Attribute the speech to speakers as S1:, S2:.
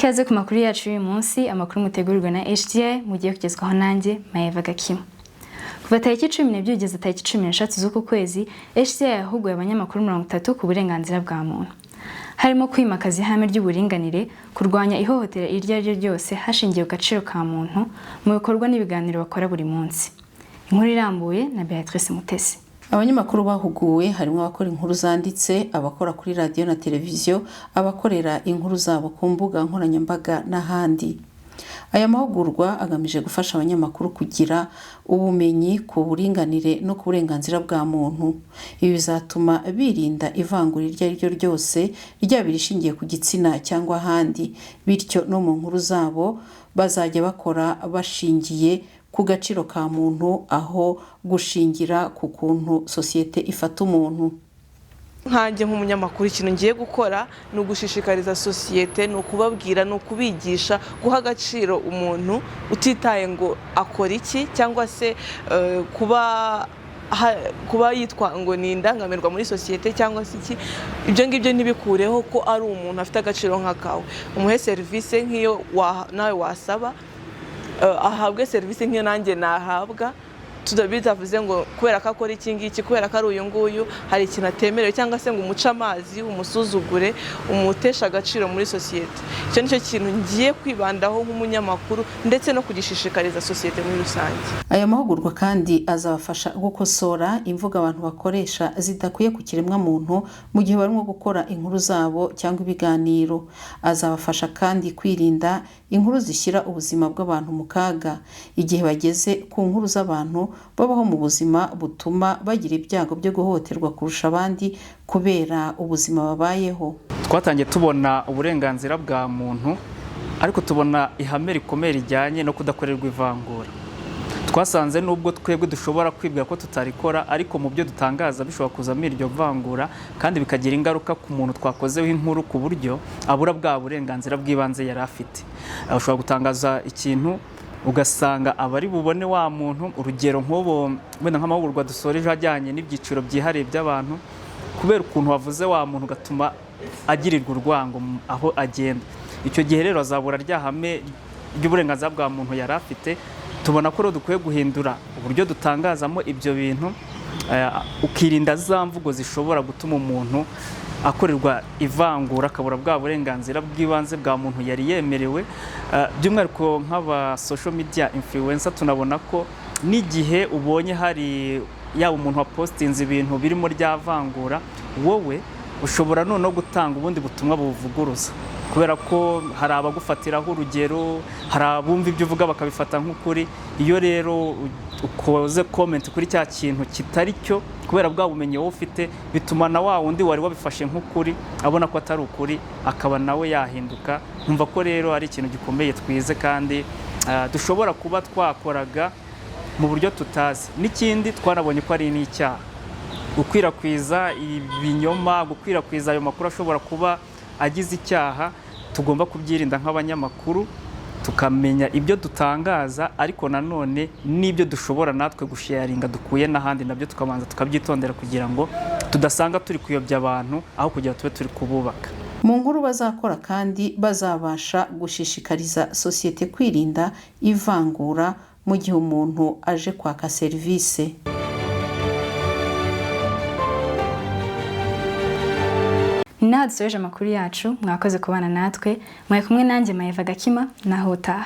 S1: Ikaze ku makuru yacu y'uyu munsi, amakuru mutegurirwa na HDI mugiye kugezwaho nanjye Maeva Gakima. Kuva tariki 12 kugeza tariki 13 z'uku kwezi, HDI yahuguye abanyamakuru 30 ku burenganzira bwa muntu. Harimo kwimakaza ihame ry'uburinganire, kurwanya ihohotera iryo ari ryo ryose hashingiye ku gaciro ka muntu mu bikorwa n'ibiganiro bakora buri munsi. Inkuru irambuye na Beatrice Mutesi.
S2: Abanyamakuru bahuguwe harimo abakora inkuru zanditse, abakora kuri radio na televiziyo, abakorera inkuru zabo ku mbuga nkoranyambaga n'ahandi. Aya mahugurwa agamije gufasha abanyamakuru kugira ubumenyi ku buringanire no ku burenganzira bwa muntu. Ibi bizatuma birinda ivangura iryo ari ryo ryose ryaba rishingiye ku gitsina cyangwa ahandi, bityo no mu nkuru zabo bazajya bakora bashingiye ku gaciro ka muntu aho gushingira ku kuntu sosiyete ifata umuntu.
S3: Nkanjye nk'umunyamakuru ikintu ngiye gukora ni ugushishikariza sosiyete, ni ukubabwira, ni ukubigisha guha agaciro umuntu utitaye ngo akora iki cyangwa se kuba yitwa ngo ni indangamirwa muri sosiyete cyangwa se iki. Ibyo ngibyo ntibikureho ko ari umuntu afite agaciro nk'akawe. Umuhe serivisi nk'iyo nawe wasaba, ahabwe serivisi nk'iyo nanjye nahabwa, bitavuze ngo kubera ko akora iki ngiki, kubera ko ari uyu nguyu hari ikintu atemerewe, cyangwa se ngo umuce amazi, umusuzugure, umutesha agaciro muri sosiyete. Icyo nicyo kintu ngiye kwibandaho nk'umunyamakuru ndetse no kugishishikariza sosiyete muri rusange.
S2: Aya mahugurwa kandi azabafasha gukosora imvugo abantu bakoresha zidakwiye ku kiremwa muntu mu gihe barimo gukora inkuru zabo cyangwa ibiganiro. Azabafasha kandi kwirinda inkuru zishyira ubuzima bw'abantu mu kaga igihe bageze ku nkuru z'abantu babaho mu buzima butuma bagira ibyago byo guhohoterwa kurusha abandi kubera ubuzima babayeho.
S4: Twatangiye tubona uburenganzira bwa muntu, ariko tubona ihame rikomeye rijyanye no kudakorerwa ivangura. Twasanze nubwo twebwe dushobora kwibwira ko tutarikora, ariko mu byo dutangaza bishobora kuzamo iryo vangura kandi bikagira ingaruka ku muntu twakozeho inkuru ku buryo abura bwa burenganzira bw'ibanze yari afite. Ushobora gutangaza ikintu ugasanga abari bubone wa muntu, urugero nk'ubu wenda nk'amahugurwa dusoreje ajyanye n'ibyiciro byihariye by'abantu, kubera ukuntu wavuze wa muntu ugatuma agirirwa urwango aho agenda. Icyo gihe rero azabura rya hame ry'uburenganzira bwa muntu yari afite. Tubona ko dukwiye guhindura uburyo dutangazamo ibyo bintu, ukirinda za mvugo zishobora gutuma umuntu akorerwa ivangura, akabura bwa burenganzira bw'ibanze bwa muntu yari yemerewe. By'umwihariko nk'aba social media influencer tunabona ko n'igihe ubonye hari yaba umuntu wa postinze ibintu birimo rya vangura, wowe ushobora no gutanga ubundi butumwa buvuguruza, kubera ko hari abagufatiraho urugero, hari abumva ibyo uvuga bakabifata nk'ukuri. Iyo rero ukoze comment kuri cya kintu kitari cyo, kubera bwa bumenyi wowe ufite, bituma na wa wundi wari wabifashe nk'ukuri abona ko atari ukuri, akaba nawe yahinduka. Numva ko rero ari ikintu gikomeye twize kandi dushobora kuba twakoraga mu buryo tutazi. N'ikindi twanabonye ko ari n'icyaha gukwirakwiza ibinyoma, gukwirakwiza ayo makuru ashobora kuba agize icyaha. Tugomba kubyirinda nk'abanyamakuru, tukamenya ibyo dutangaza, ariko nanone n'ibyo dushobora natwe gusharinga dukuye n'ahandi nabyo tukabanza tukabyitondera kugira ngo tudasanga turi kuyobya abantu aho kugira tube turi kububaka.
S2: Mu nkuru bazakora kandi bazabasha gushishikariza sosiyete kwirinda ivangura mu gihe umuntu aje kwaka serivisi.
S1: Naho dusoje amakuru yacu, mwakoze kubana natwe. Mwari kumwe nanjye Maeva Gakima, naho utaha.